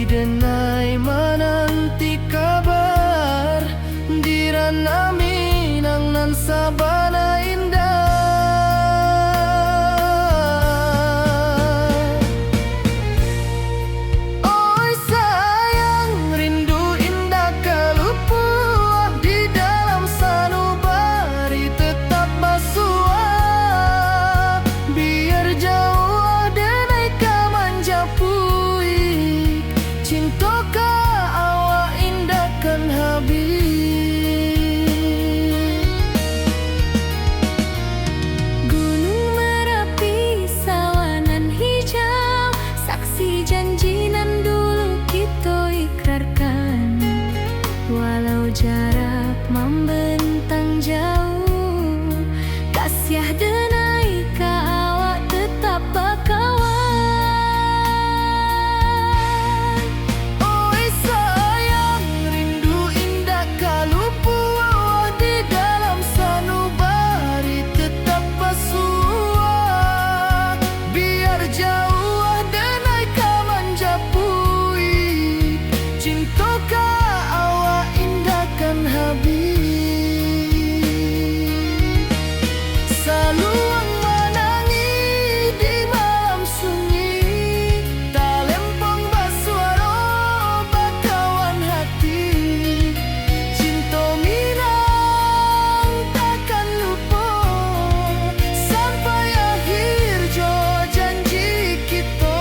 denai menanti kabar dirana Minang nan sabana indah. Oi sayang rindu indah kalupuah di dalam sanubari tetap basuah biar jauh denai kamanja puik cinta ka awak indah kan habis. Gunung Merapi sawanan hijau saksi janji nan dulu kita ikrarkan walau jarak membentang jauh kasiah denai ka awak tetap bakawan. Oi sayang rindu indah kalupuah di dalam sanubari tetap basuah biar jauh denai kamanja puik cinta ka awak indah kan habis. Saluang menangi di malam sunyi talempong basuaro bakawan hati cinta Minang takkan lupa sampai akhir jo janji kita.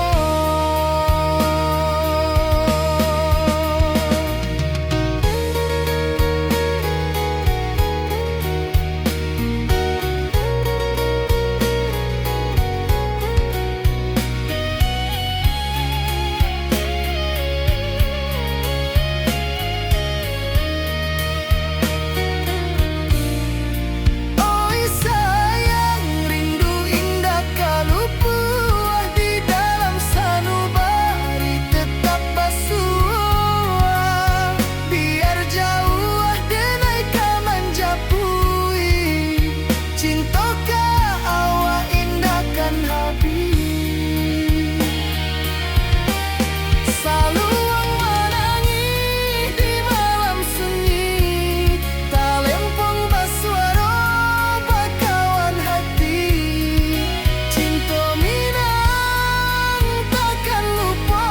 Oi sayang rindu indah kalupuah di dalam sanubari tetap basuah biar jauh denai kamanja puik cinta ka awak indah kan habis. Saluang menangi di malam sunyi talempong basuaro bakawan hati cinta Minang takkan lupa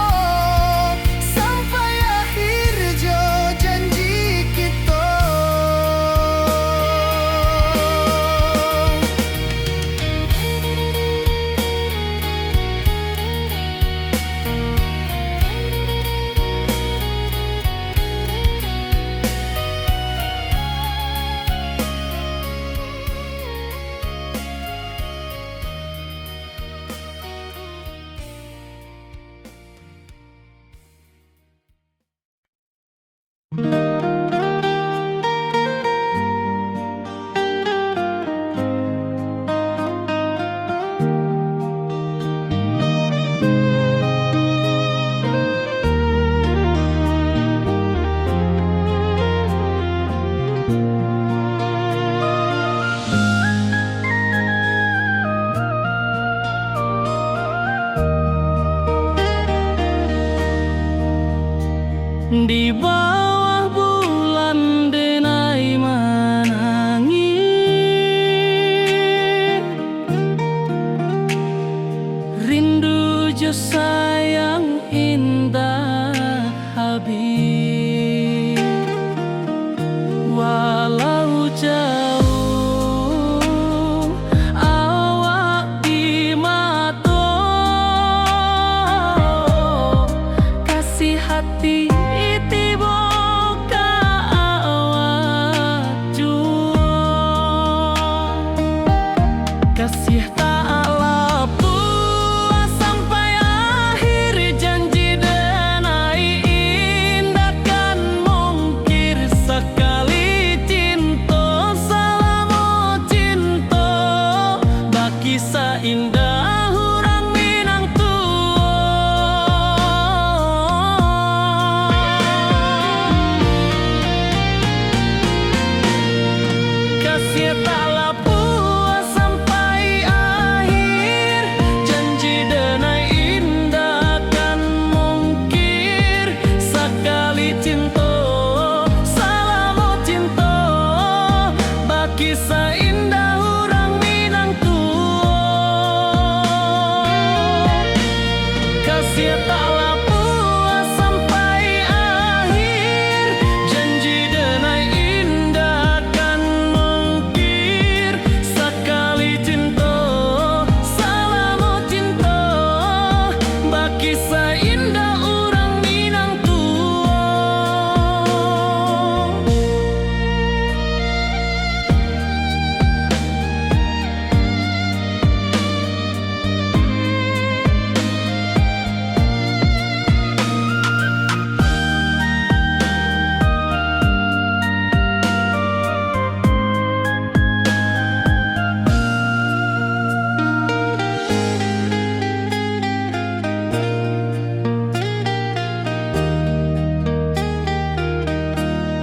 sampai akhir jo janji kita. Di bawah bulan denai menangi rindu jo sayang indah habis walau jauh awak di mata kasih hati tiba ka awak jua kasih tak lapuah sampai akhir janji dan kasih taklah puas sampai akhir, janji denai indah kan mungkir. Sekali cinta, salamo cinta, baki seindah orang Minang tua.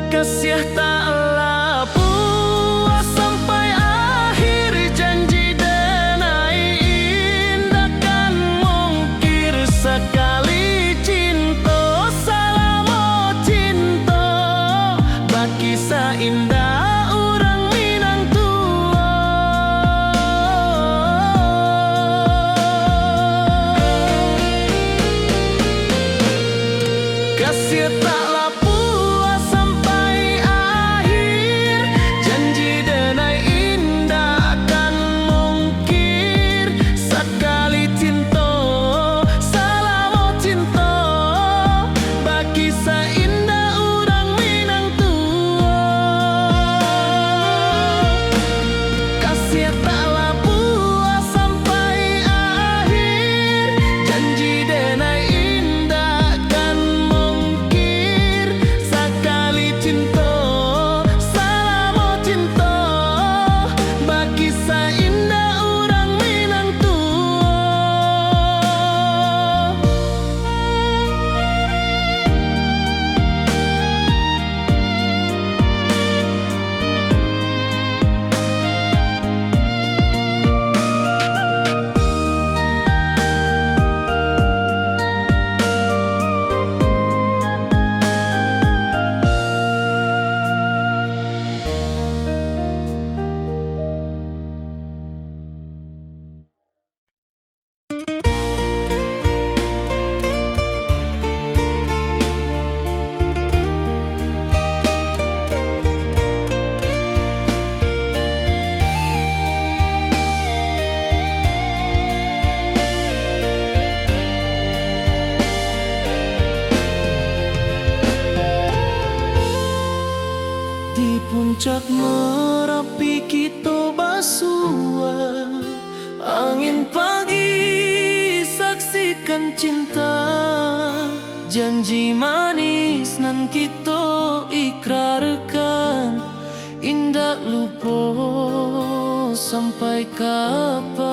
Kasih taklah puas sampai akhir, janji denai indah kan mungkir. Sekali cinta, salamo cinta, baki seindah orang Minang tua. Kasih taklah puas sampai akhir, janji denai indah kan mungkir. Sekali cinta, salamo cinta, baki seindah orang Minang tua. Kasih taklah puas sampai akhir, janji denai indah kan mungkir. Sekali cinta, salamo cinta, baki seindah orang Minang tua. Di puncak Merapi kita basua, angin pagi saksikan cinta, janji manis nan kita ikrarkan, indah lupa sampai kapan.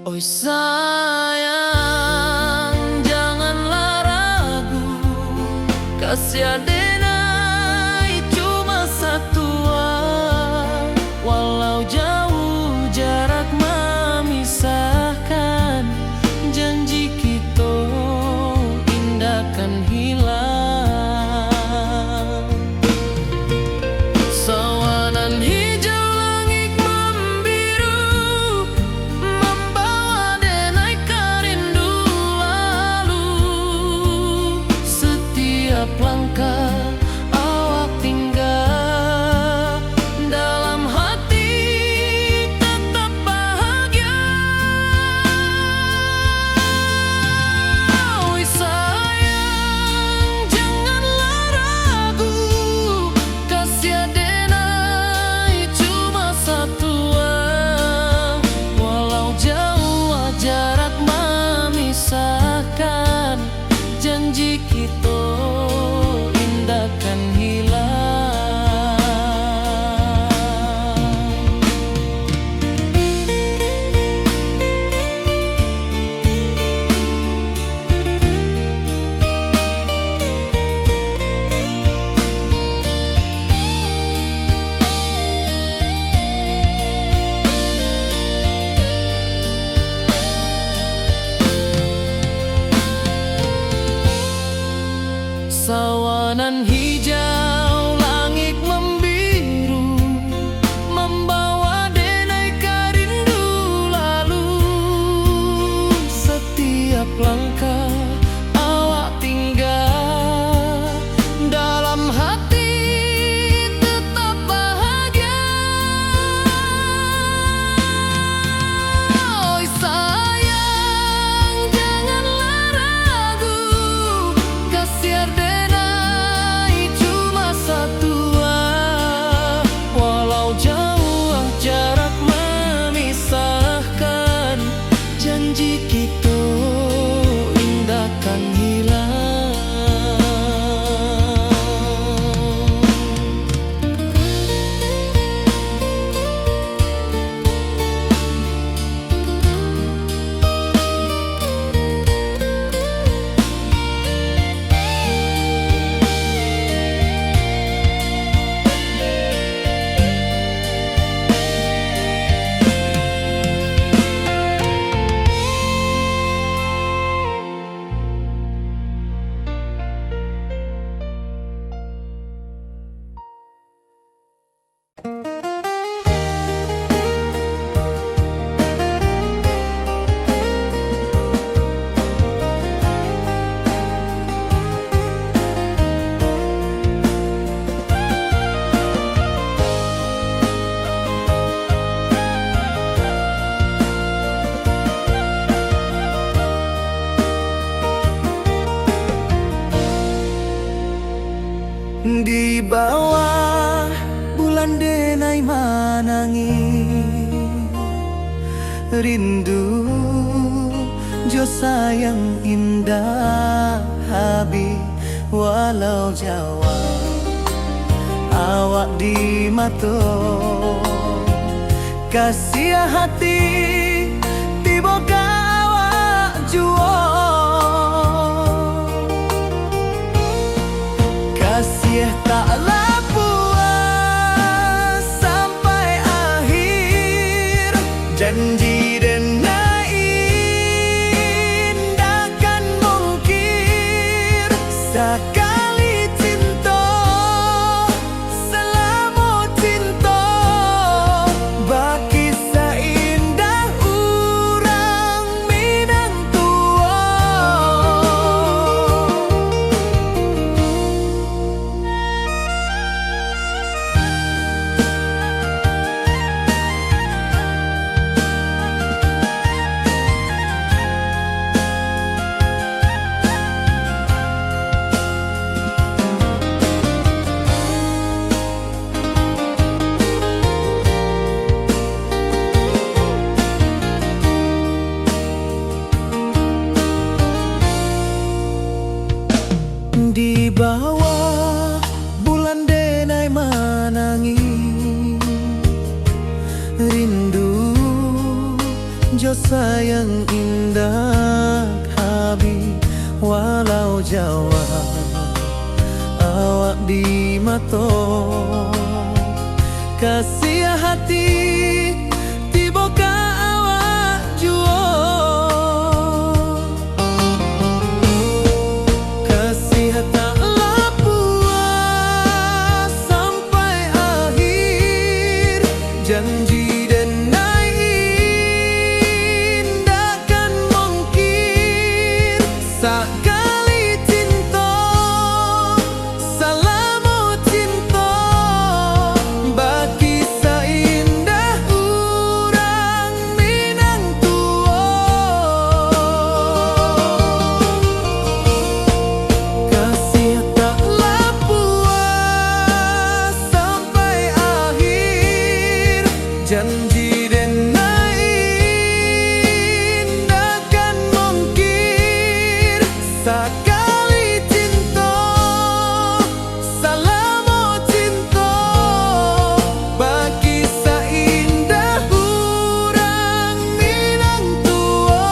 Oi sayang, janganlah ragu, kasih denai cuma satu. Walau jauh jarak memisahkan, janji kita indah kan hilang. Sawanan hijau langit membiru, membawa denai karindu lalu. Setiap langkah awak tinggal, dalam hati tetap bahagia. Oi sayang, janganlah ragu, kasih denai cuma satu. Walau jauh jarak memisahkan, janji kita indah kan hilang. Sawanan hijau langit membiru, membawa denai karindu lalu. janji kita indah kan hilang. Di bawah bulan denai manangi rindu jo sayang indah habi walau Jawa awak di mato kasih hati tiba awak juo kasih taklah puas sampai akhir janji denai indah kan mungkir sekali cinta selama cinta baki seindah urang Minang tua. Di bawah bulan denai manangi rindu jo sayang indah habi walau Jawa awak di mato kasih hati tiba ka awak juo taklah puas sampai akhir janji denai indah kan mungkir sekali cinta selama cinta baki seindah urang Minang tua kasih taklah puas sampai akhir janji denai indah kan mungkir sekali cinta selama cinta baki seindah urang Minang tua.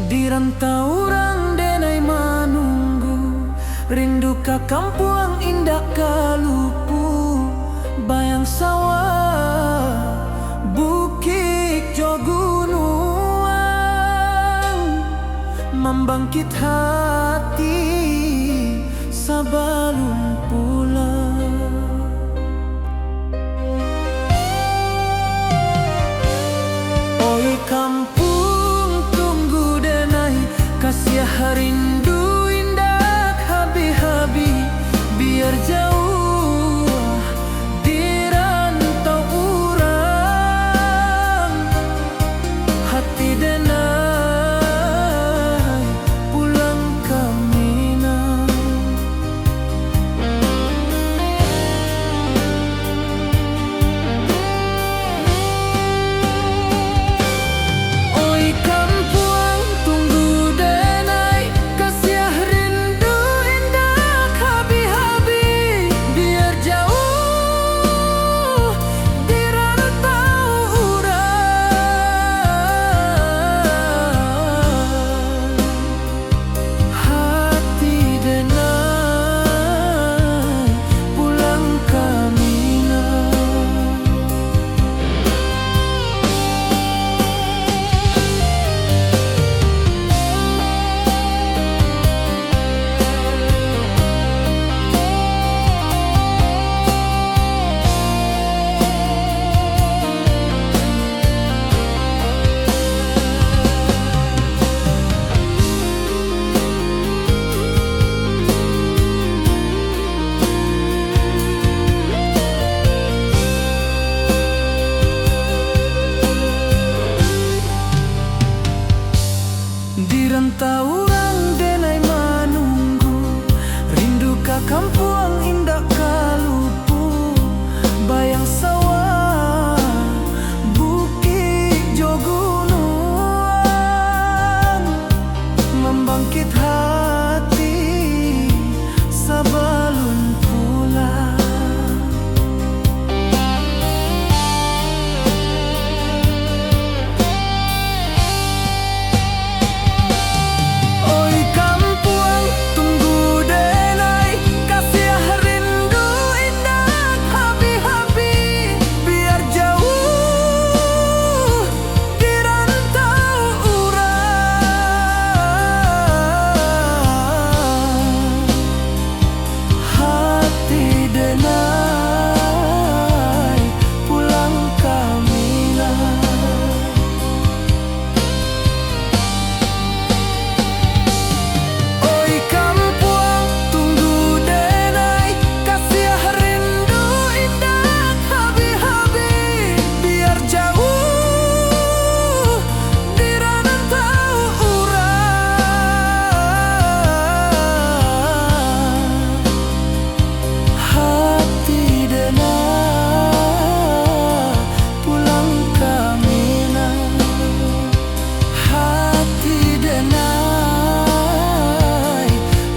Dirantau orang denai manunggu rindu ka kampung indah kalupu bayang sawah bukit jo gunung membangkit hati Kampuang indah kalupu, bayang sawah, bukit jo gunung, membangkit hati sabalun pulang. Oi kampuang, tunggu denai, kasih rindu indah habi-habi, biar jauh di rantau urang. Hati denai, pulang kamilah. Oi kampuang, tunggu denai, kasih rindu indah habi-habi, biar jauh di rantau urang. Hati denai, pulang kamilah. Hati denai,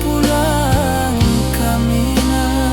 pulang kamilah.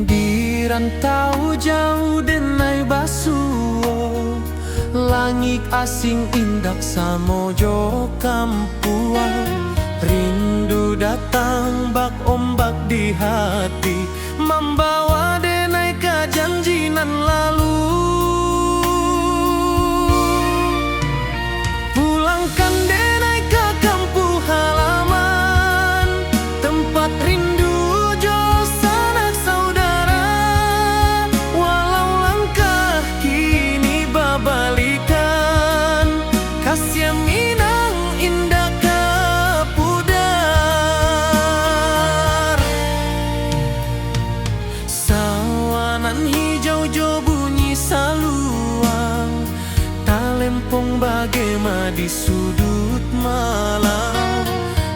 Di rantau jauh denai basuo, langit asing indak samojo kampuang. Rindu datang bak ombak di hati, membawa denai ke janjinan lalu. Pulangkan denai ke kampung halaman, tempat rindu jo sanak saudara. Walau langkah kini babalikan, kasih Minang indah kapudar. Sawanan hijau jo bunyi saluang, talempong bagema di sudut malam.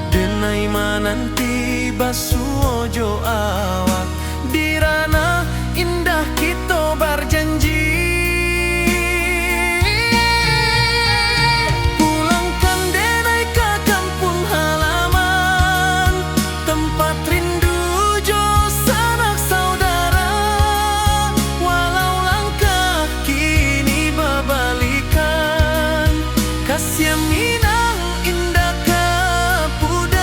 Denai mananti basuo jo awak, di ranah indah kita berjanji. Pulangkan denai ke kampung halaman, tempat rindu jo sanak saudara. Walau langkah kini babalikan, kasih Minang indah kapudar.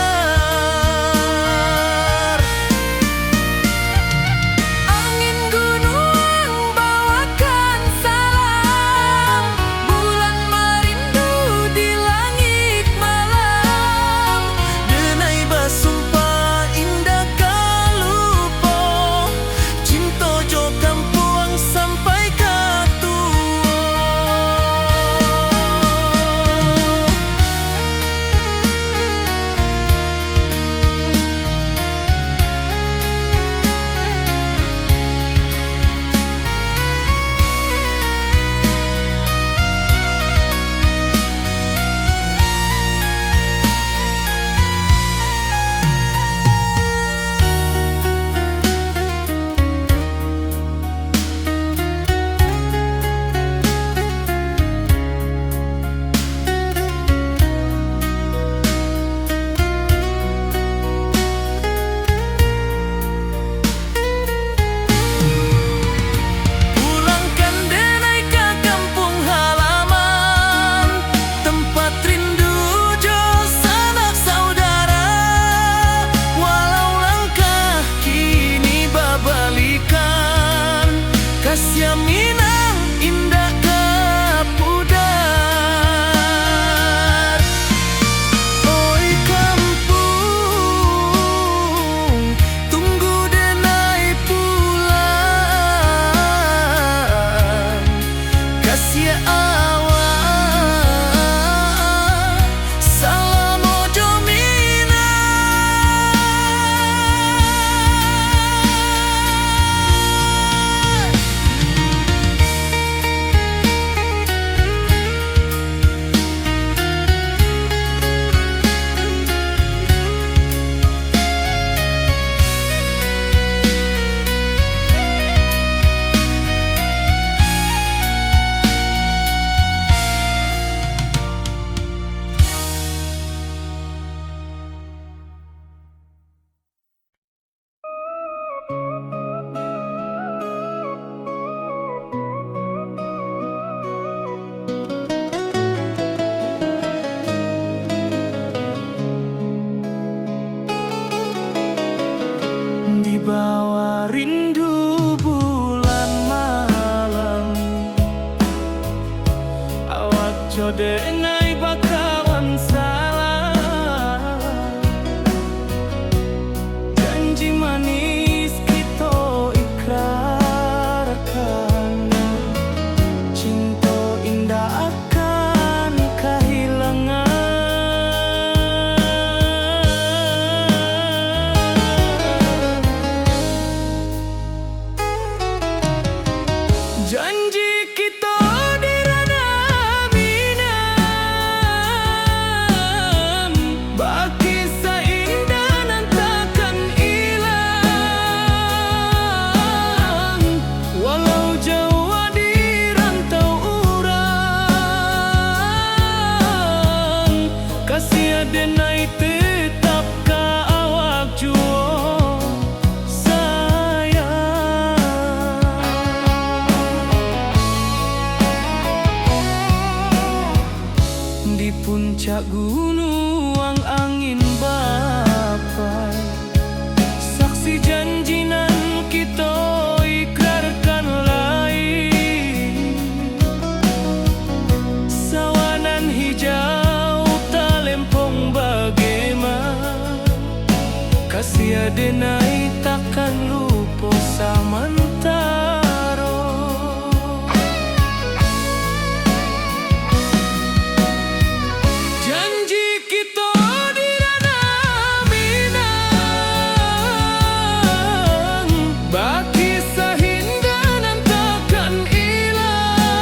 sia awak salam ojo mina. Di bawah rindu bulan malam, awak jodenai bakawan salah. Janji manis kita ikrarkan, cinta indah akan kehilangan. Janji kita di ranah minam, baki seindah nan takkan hilang. Walau jauh di rantau urang, kasih adenai tetap ka awak juo di puncak gunung angin bapai, saksi janji nan kita ikrarkan lain. Sawanan hijau talempong bagaimana, kasih adenai takkan lupa samantara. Janji kita di ranah minang, baki sahinda nan takkan hilang.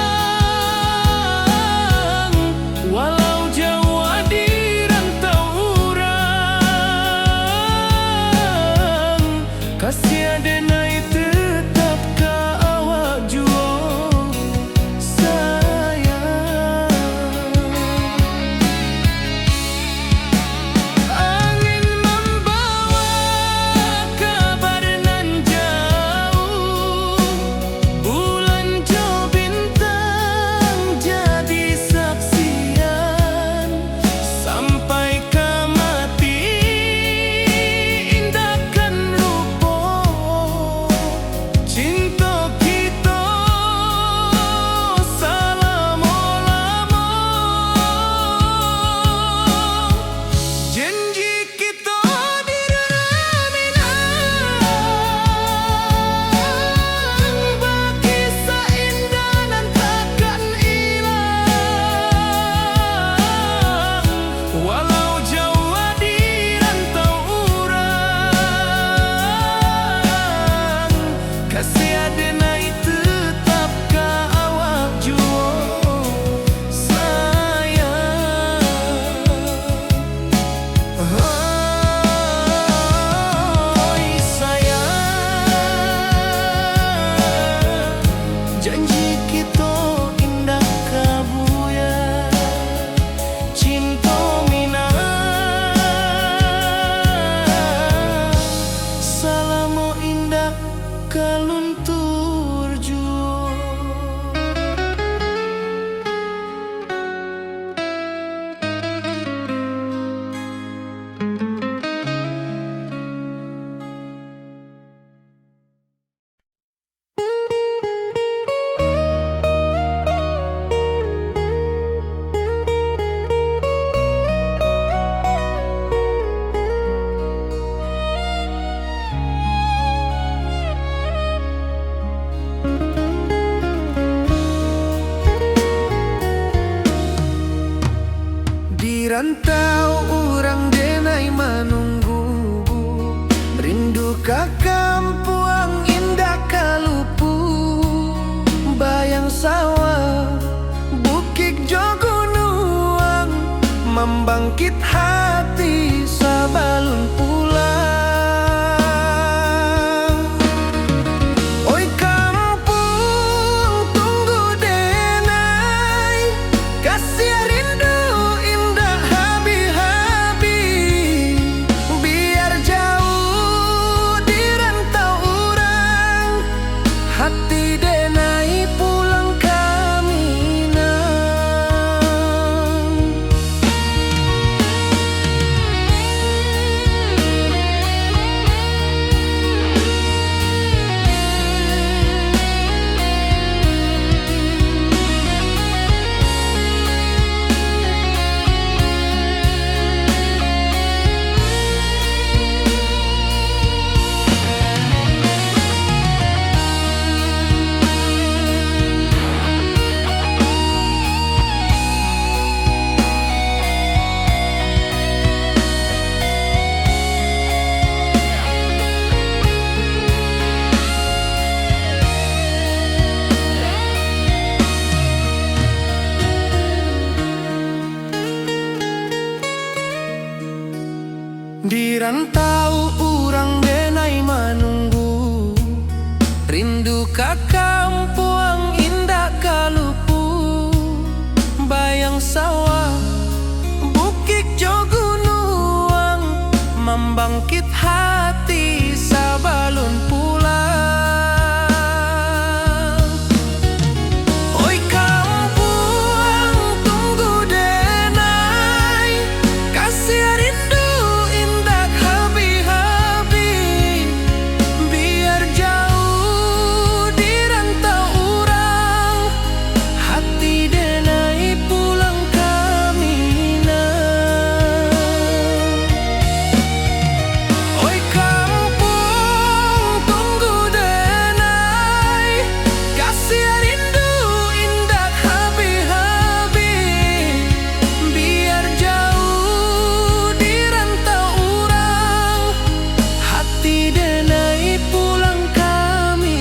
Walau jauh di rantau urang, rantau urang denai manunggu, rindu ka kampuang indah kalupu, bayang sawah bukit jo gunung, membangkit hati sabalun pulang. Oi kampung tunggu denai, kasih rindu indah habi-habi, biar jauh di rantau urang, hati denai pulang kaminang. Di rantau urang denai manunggu, rindu ka kampuang indah kalupu, bayang sawah bukit jo gunung, membangkit hati sabalun pulang. Oi kampung tunggu denai, kasih rindu indah habi-habi, biar jauh di rantau urang, hati denai pulang kaminang. Oi kampung tunggu denai, kasih rindu indah habi-habi, biar jauh di rantau urang, hati denai pulang kaminang.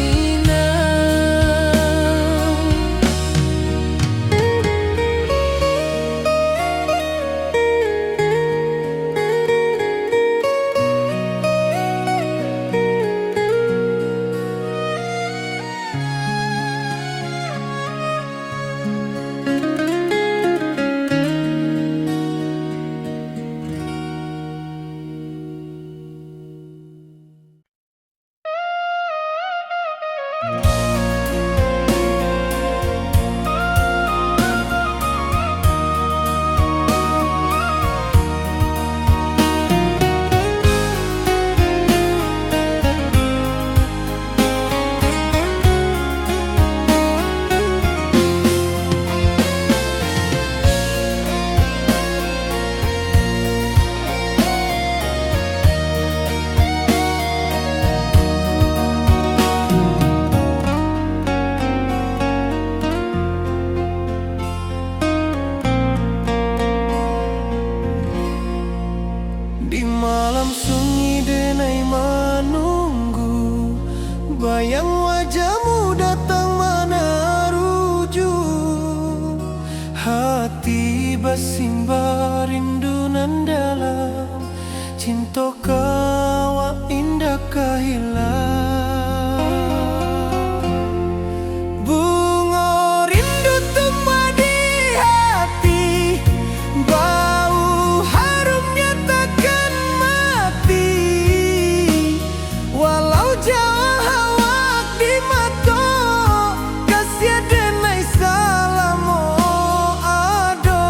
Di malam sunyi denai menunggu, bayang wajahmu datang meneruju, hati bersimba rindu nan dalam, cinta kawa indah kahilang. Bunga rindu tumbuh di hati, bau harumnya takkan mati, walau jauh hawak di mata, kasih denai salamo ado.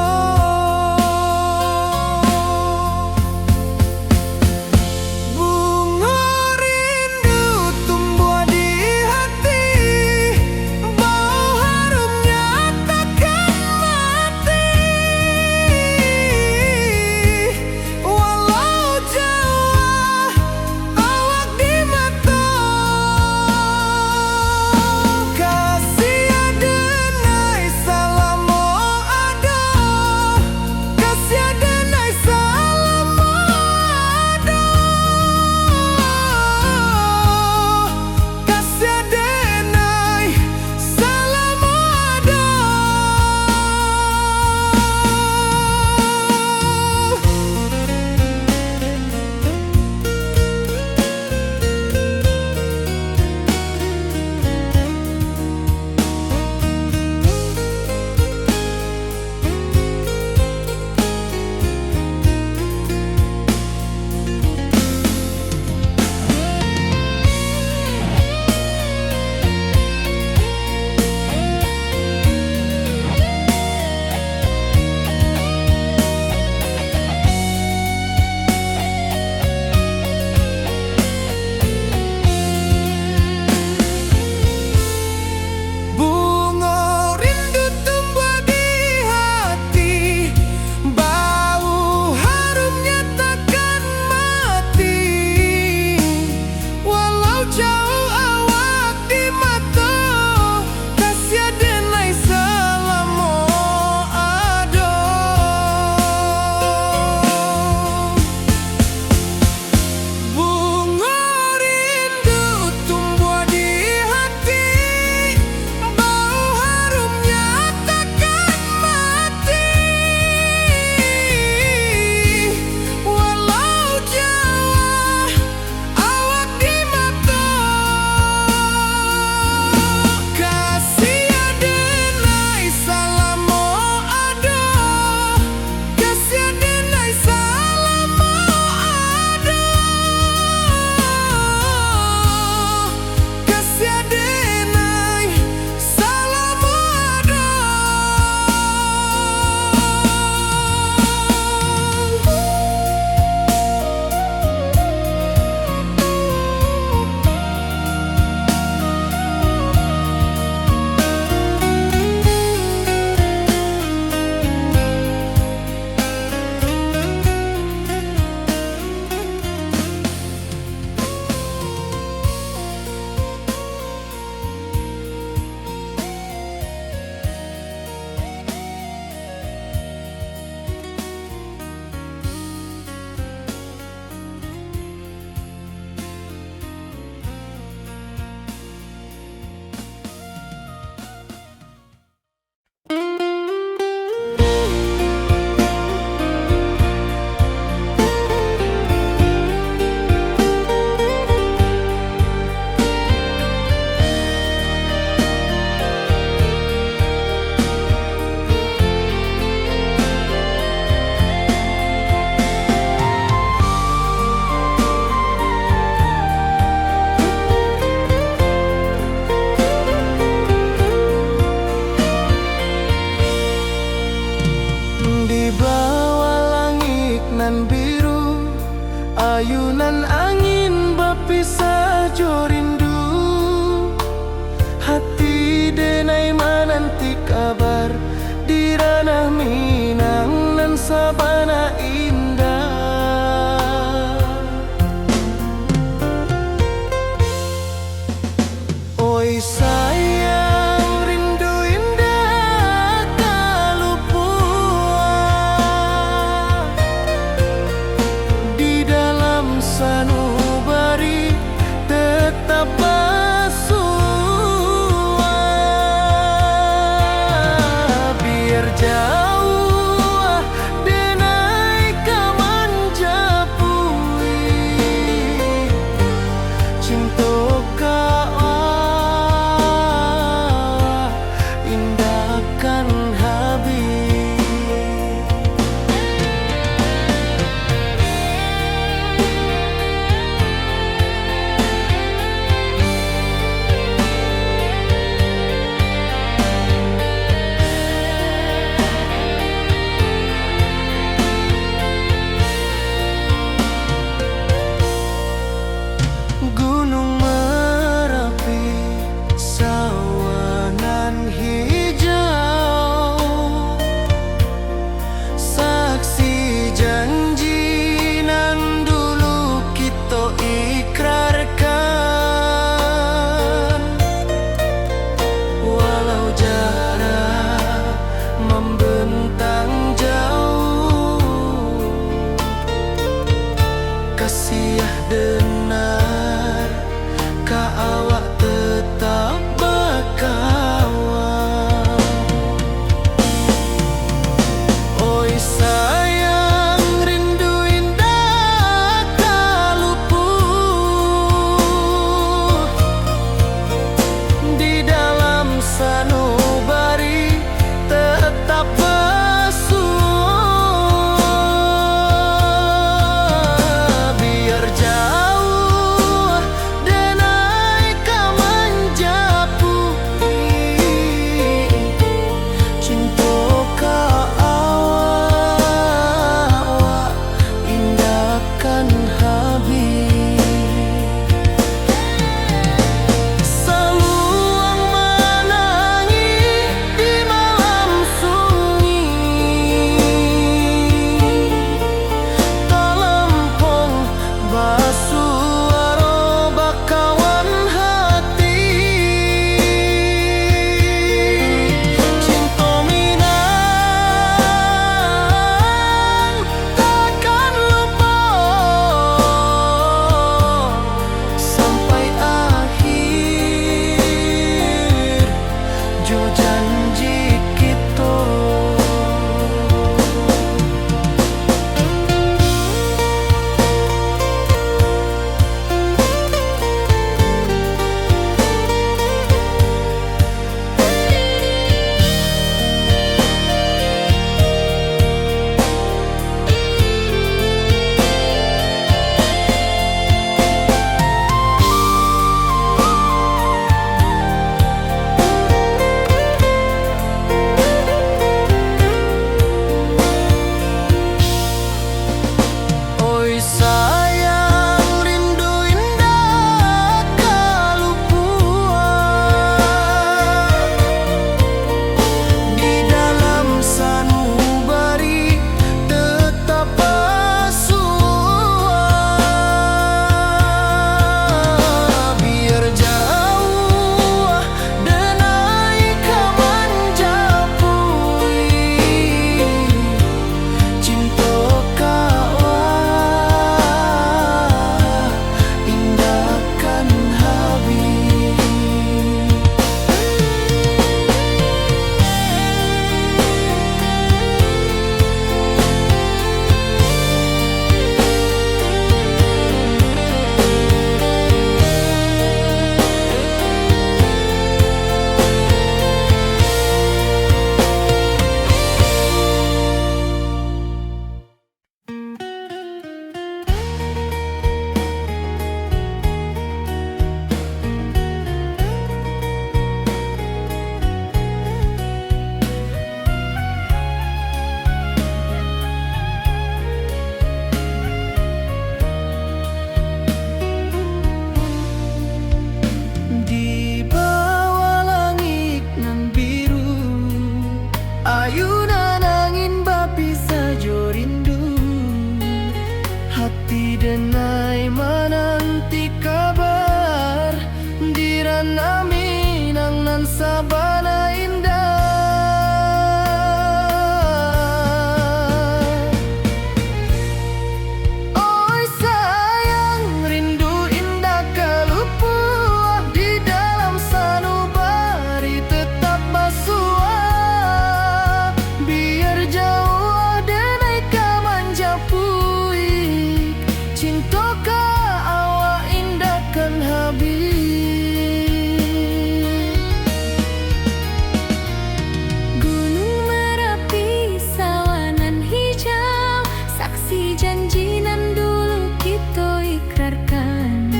nan biru, ayunan angin bapisah jo rindu. Hati denai menanti kabar di ranah Minang nan sabana indah. Oi sayang, rindu indah kalupua di dalam sanubari tetap bersua. Biar jauh denai kamanjapui cinta indahkan habis. Gunung Merapi, sawanan hijau, ayunan angin bapisa jo rindu, hati denai menanti kabar dirana Minang nan sabana indah. Oi sayang, rindu indah kalupua di dalam sanubari tetap basua, biar jauh denai kamanjapui, cintoka awak indahkan habis. Gunung Merapi sawanan hijau, saksi janji nan dulu kita ikrarkan.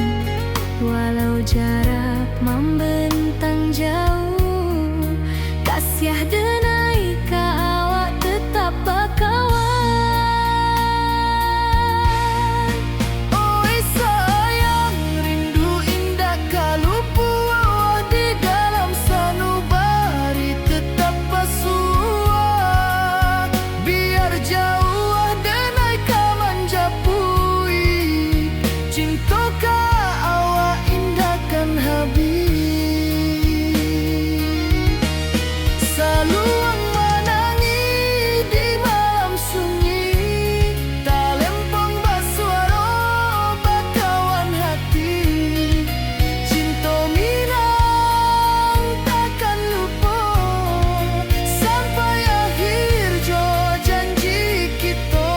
Walau jarak membentang jauh, kasih denai ka awak tetap bakawan. Oi sayang, rindu indah kalupua di dalam sanubari tetap basua, biar jauh denai kamanjapui, cintoka awak indahkan habis. Saluang menangi di malam sunyi, talempong basuaro bakawan hati, cinta Minang takkan lupa sampai akhir jo janji kita.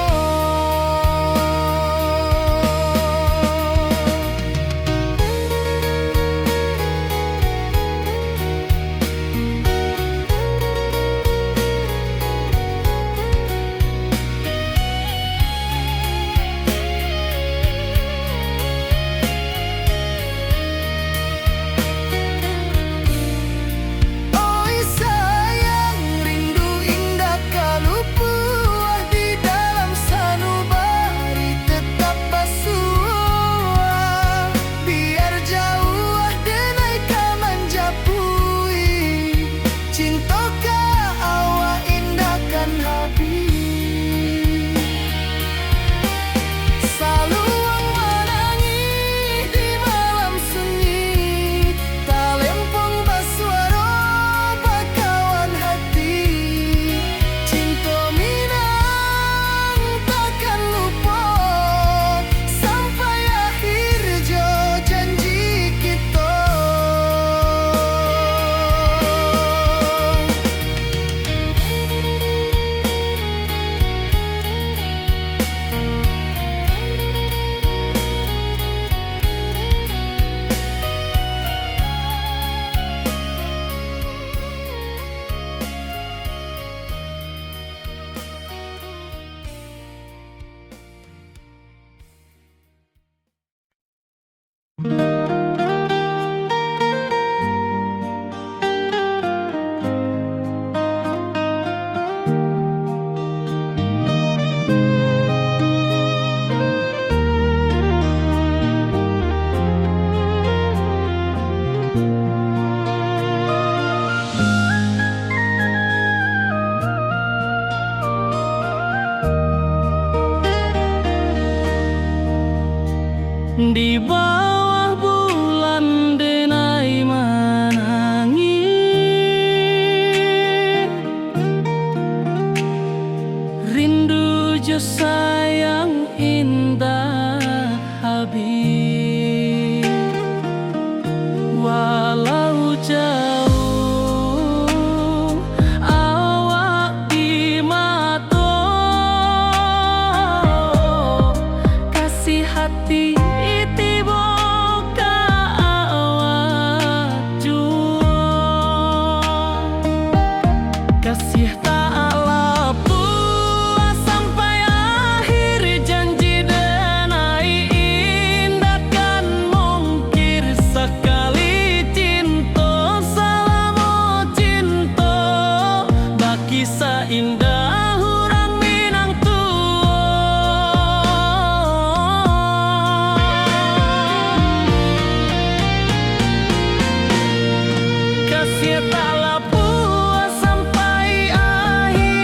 Oi sayang, rindu indah kalupua di dalam sanubari tetap basua, biar jauh denai kamanjapui, cintoka awak indahkan habis. Saluang menangi di malam sunyi, talempong basuaro bakawan hati, cinta Minang takkan lupa sampai akhir jo janji kita. Di bawah bulan denai menangi, rindu jo sayang indah habis. Walau jauh awak di mata, kasih hati kasih tak lapua sampai akhir janji denai indahkan mungkir sekali cinta selama cinta baki seindah hurang Minang tua. Kasih tak lapua sampai akhir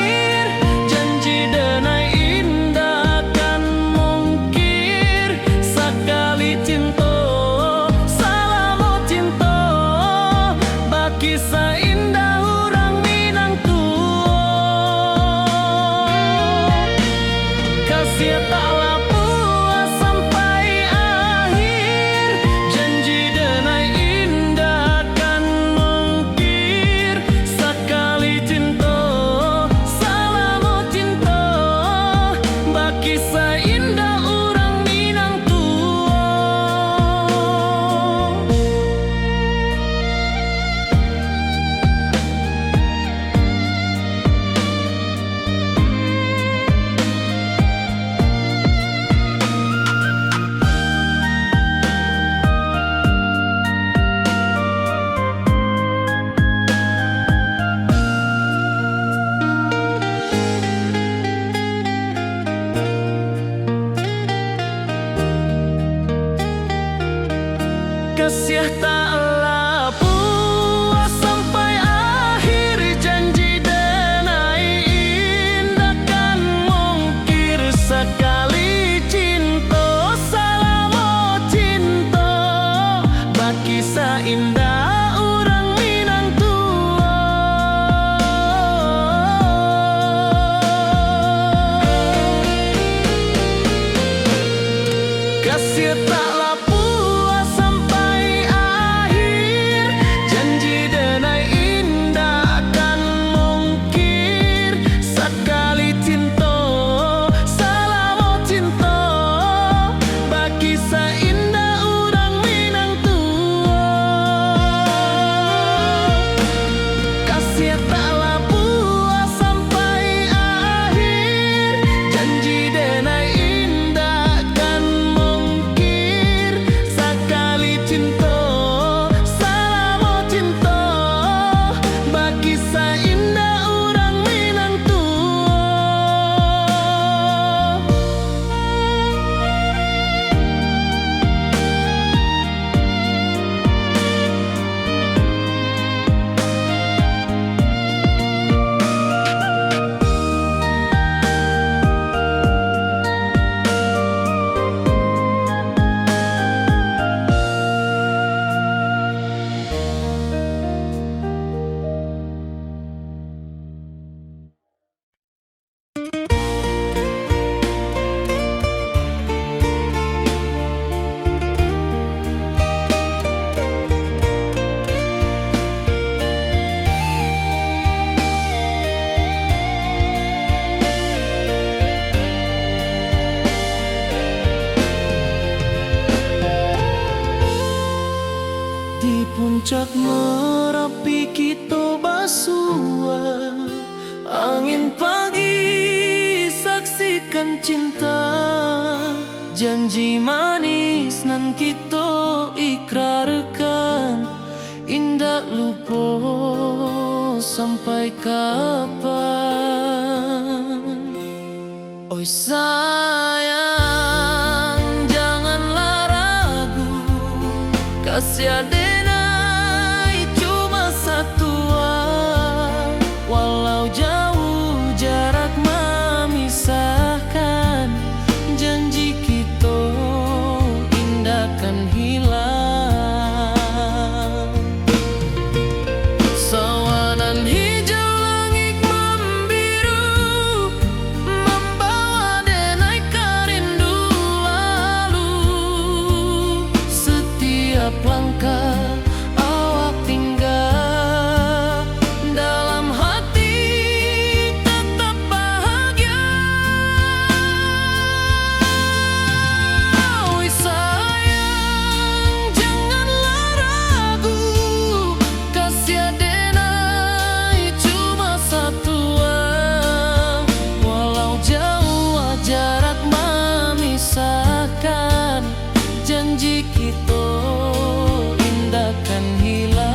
Merapi kita basua, angin pagi saksikan cinta. Janji manis nan kita ikrarkan, indah lupa sampai kapan. Oi sayang, janganlah ragu, kasih adenai cuma satu. Walau jauh jarak memisahkan, janji kita indah kan hilang. Sawanan hijau langit membiru, membawa denai kerindu lalu. Setiap langkah awak tinggal, dalam hati tetap bahagia. Oi sayang, janganlah ragu, kasih adenai cuma satu. Walau jauh jarak memisahkan, janji kita indah kan hilang.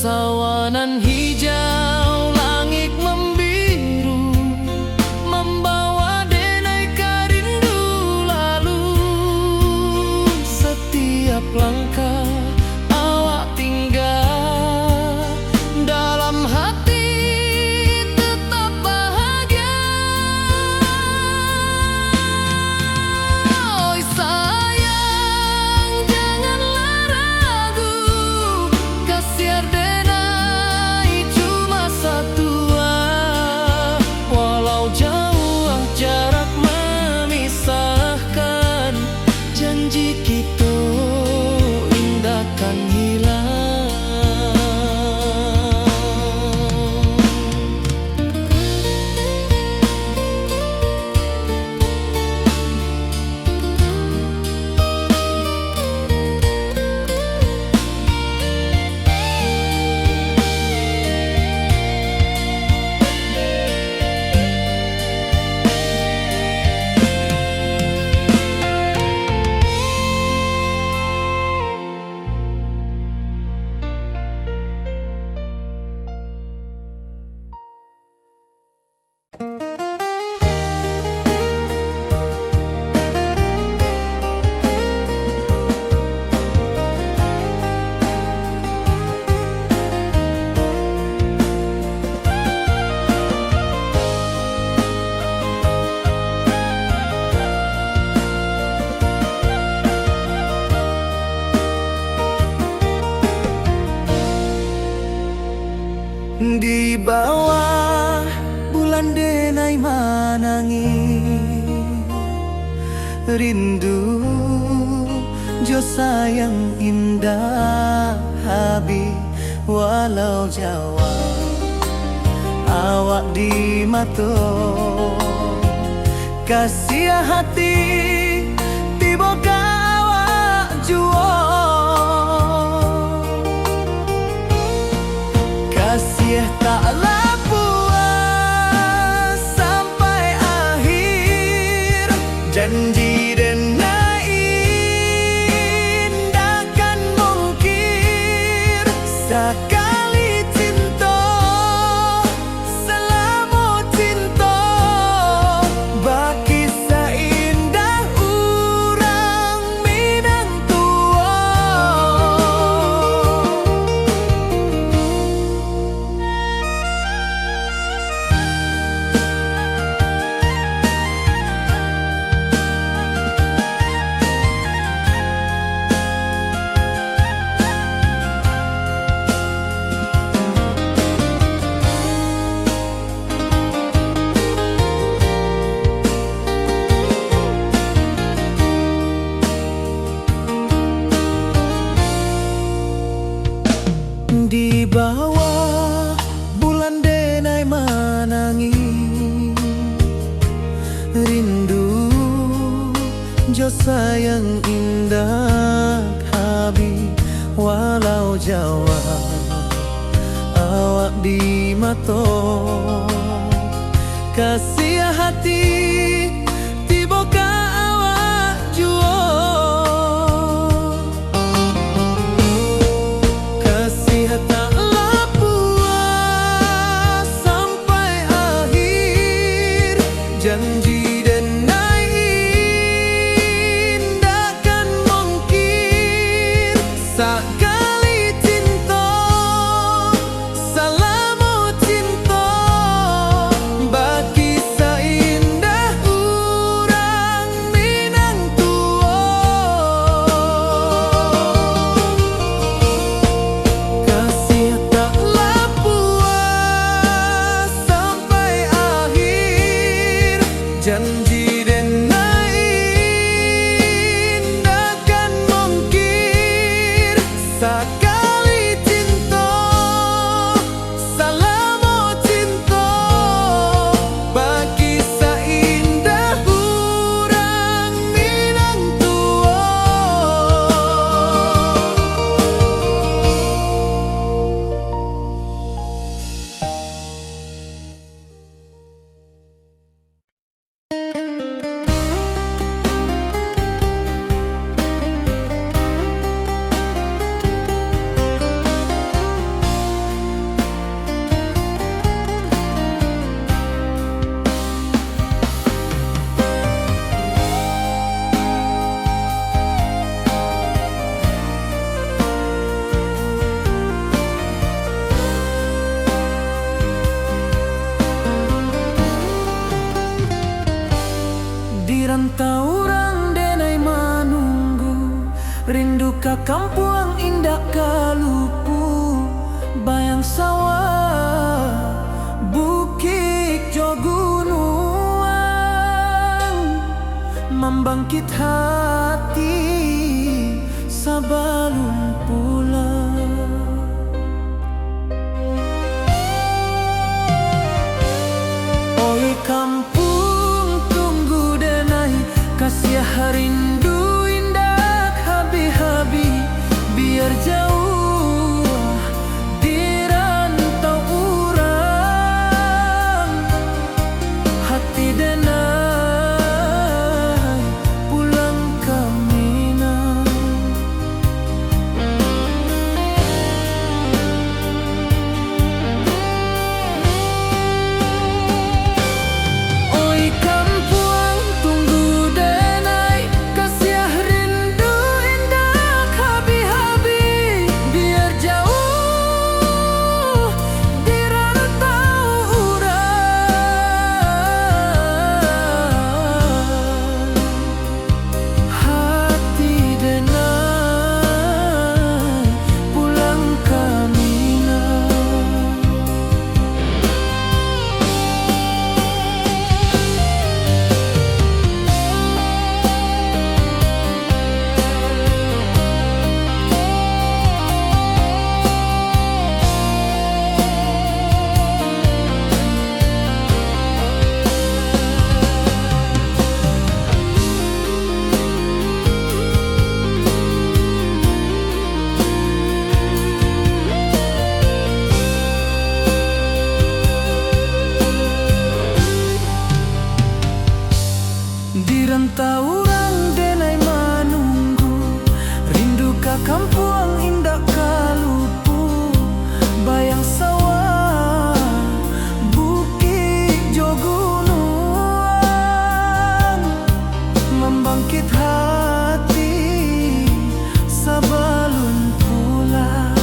Sawanan hijau langit membiru, membawa denai kerindu lalu. Setiap langkah awak tinggal, dalam hati tetap bahagia. Oi sayang, janganlah ragu, kasih adenai cuma satu. Walau jauh jarak memisahkan, janji kita indah kan hilang. Di bawah bulan denai manangi, rindu jo sayang indah habi. Walau Jawa awak di mato, kasih hati tiba awak juo. Kasih taklah puas sampai akhir, janji denai indah kan mungkir. Sekali cinta selama cinta, baki seindah urang Minang tua. rindu jo sayang indah habi walau Jawa awak di mato kasih hati tiba ka awak juo kasih tak puas sampai akhir janji dan takkan mungkin sekali cinta salamu cinta bagi seindah urang Minang tua kasih taklah puas sampai akhir janji dan takkan mungkin sekali cinta salamu cinta bagi seindah urang Minang tua. Di rantau orang denai manunggu rindu ka kampung indah kalupu bayang sawah bukit jo gunung membangkit hati sebelum pulang. Oi kampung tunggu denai kasih rindu indah habi-habi biar jauh di rantau urang hati denai pulang ke Minang. Oi kampung tunggu denai kasih rindu indah habi-habi biar jauh di rantau urang hati denai pulang ke Minang. Di rantau orang denai manunggu rindu ka kampung indah kalupu bayang sawah bukit jo gunung membangkit hati sebelum pulang.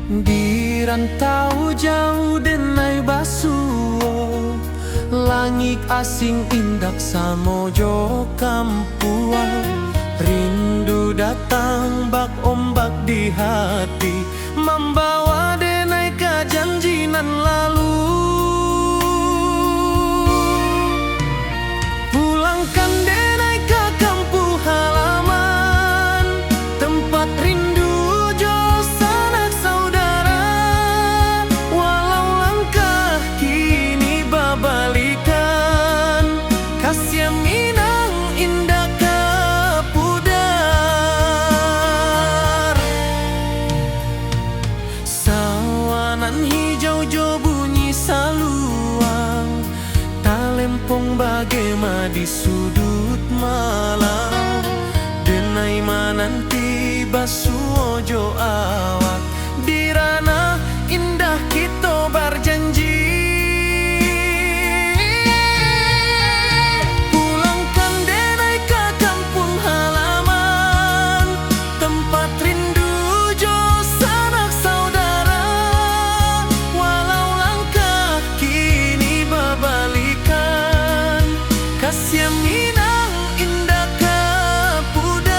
Di rantau jauh denai basuo, langit asing indak samojo kampuan. Rindu datang bak ombak di hati, membawa denai kejanjinan lalu. Pulangkan denai ke kampung halaman, tempat rindu jo sanak saudara. Walau langkah kini babalikan, kasih minang indah kapudar. Sawanan hijau jo bunyi saluang, talempong bagema di sudut malam. Denai mananti basuo jo awak, di ranah indah kita berjanji. Pulangkan denai ke kampung halaman, tempat rindu jo sanak saudara. Walau langkah kini babalikan, kasih minang indah kapudar.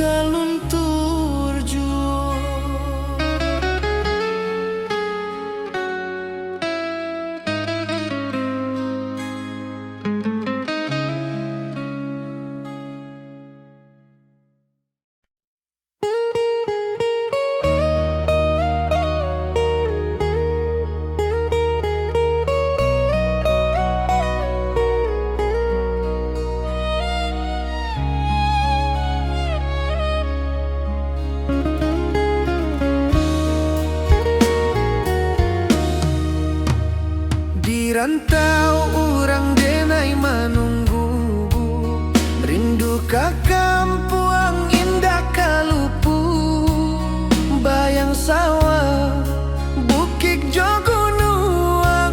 kaluntur jua. Di rantau orang denai menunggu, rindu ka kampuang indah kalupu. Bayang sawah, bukit jo gunung,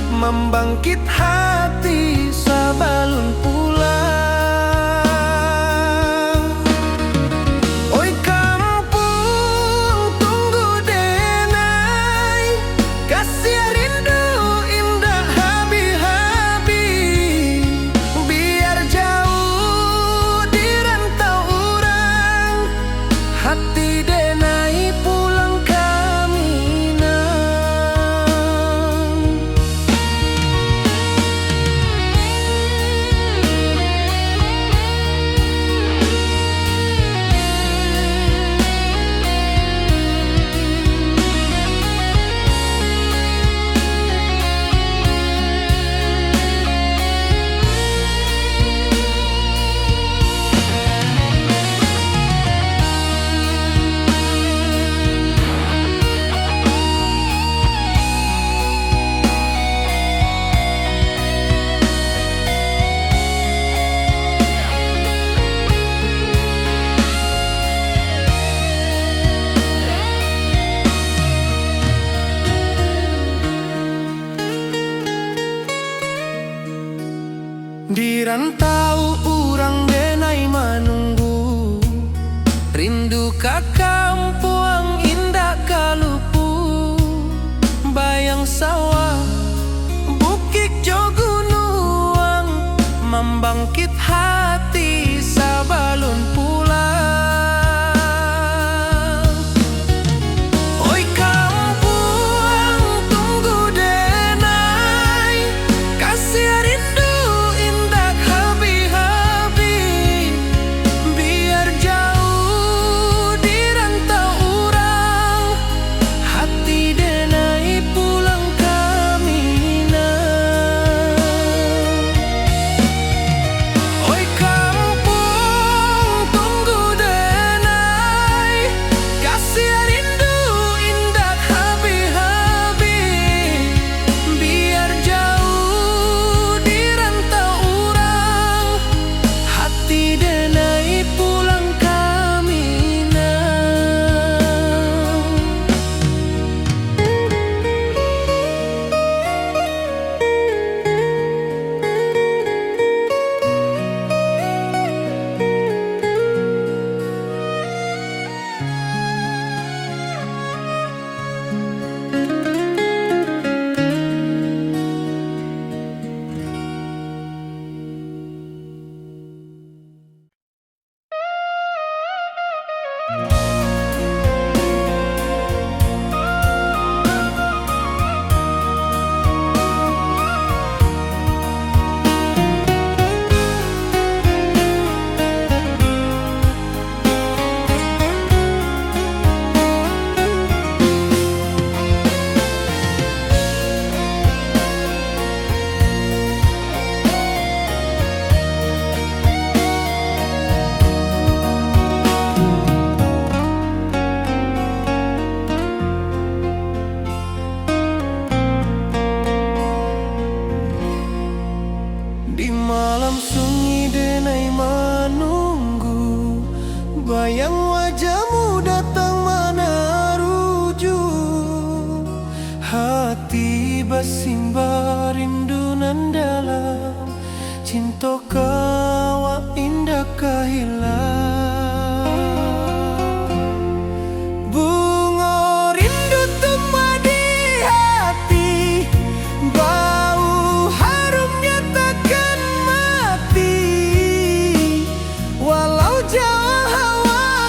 membangkit hati sabalun pulang. Oi kampung tunggu denai, kasih rindu indah habi-habi. Biar jauh di rantau orang, hati denai pulang ke Minang. Di rantau orang denai menunggu, rindu ka kampuang indah kalupu. Bayang sawah, bukit jo gunung, membangkit hati sabalun pulang. Oi kampung tunggu denai, kasih rindu indah habi-habi. Biar jauh di rantau orang, hati denai pulang ke Minang. Oi kampung tunggu denai, kasih rindu indah habi-habi. Biar jauh di rantau orang, hati denai pulang ke Minang. Di malam sunyi denai menunggu, bayang wajahmu datang meneruju. Hati bersimba rindu nan dalam, cinta kawa indah kehilang. Bunga rindu tumbuh di hati, bau harumnya takkan mati. Walau jauh hawa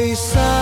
wisata